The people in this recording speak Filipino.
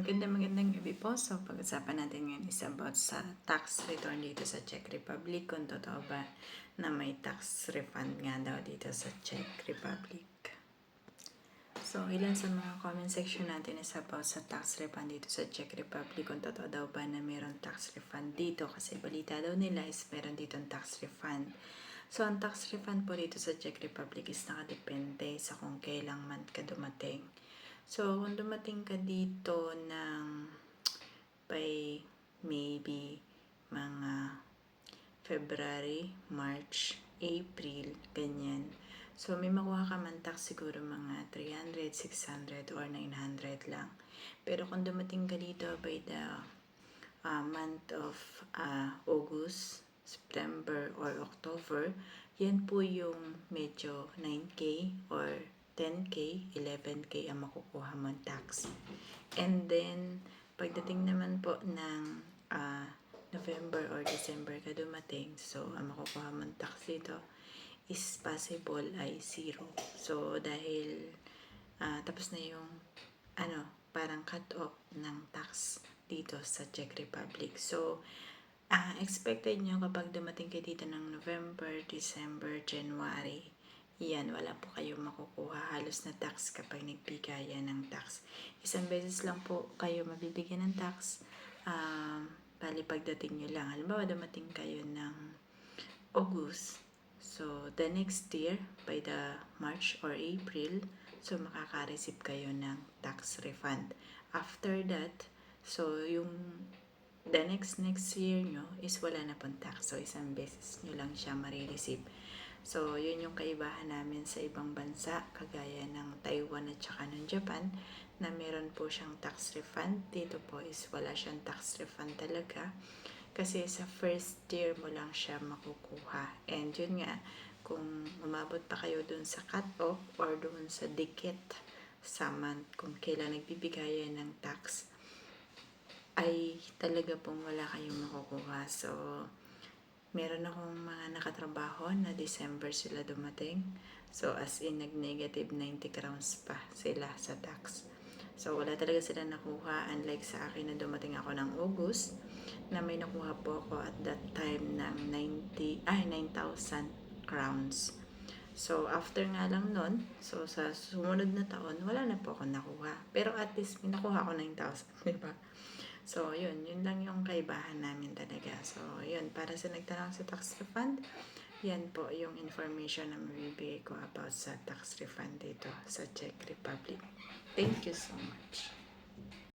magandang gabi po. So, pag-usapan natin ngayon is about sa tax return dito sa Czech Republic. Kung totoo ba na may tax refund nga daw dito sa Czech Republic. So, ilan sa mga comment section natin is about sa tax refund dito sa Czech Republic. Kung totoo daw ba na mayroong tax refund dito. Kasi balita daw nila is meron dito tax refund. So, ang tax refund po dito sa Czech Republic is nakadepende sa kung kailang month ka dumating. So, kung dumating ka dito ng by maybe mga February, March, April, ganyan. So, may makuha ka man tax siguro mga 300, 600, or 900 lang. Pero kung dumating ka dito by the month of August, September, or October, yan po yung medyo 9K or 10K, 11K ang makukuha mong tax. And then, pagdating naman po ng November or December ka dumating, so ang makukuha mong tax dito is possible ay 0. So, dahil tapos na yung parang cut-off ng tax dito sa Czech Republic. So, expected nyo kapag dumating kayo dito ng November, December, January, yan, wala po kayong makukuha halos na tax kapag nagbigaya ng tax. Isang beses lang po kayo mabibigyan ng tax. Bali pagdating nyo lang. Halimbawa, dumating kayo ng August. So, the next year, by the March or April, so makaka-receive kayo ng tax refund. After that, so yung the next year nyo is wala na pong tax. So, isang beses nyo lang siya marireceive. So, yun yung kaibahan namin sa ibang bansa, kagaya ng Taiwan at saka ng Japan, na meron po siyang tax refund. Dito po is wala siyang tax refund talaga. Kasi sa first year mo lang siya makukuha. And yun nga, kung umabot pa kayo dun sa cut-off or dun sa dikit sa month, kung kailan nagbibigay ng tax, ay talaga pong wala kayong makukuha. So, meron akong mga nakatrabaho na December sila dumating. So, as in, nag-negative 90 crowns pa sila sa tax. So, wala talaga sila nakuha. Unlike sa akin na dumating ako ng August, na may nakuha po ako at that time ng 9,000 crowns. So, after nga lang nun, so sa sumunod na taon, wala na po ako nakuha. Pero at least, may nakuha ako 9,000, diba? So, yun lang yung kaibahan namin talaga. So, yun, para sa nagtanong sa tax refund, yan po yung information na mabibigay ko about sa tax refund dito sa Czech Republic. Thank you so much.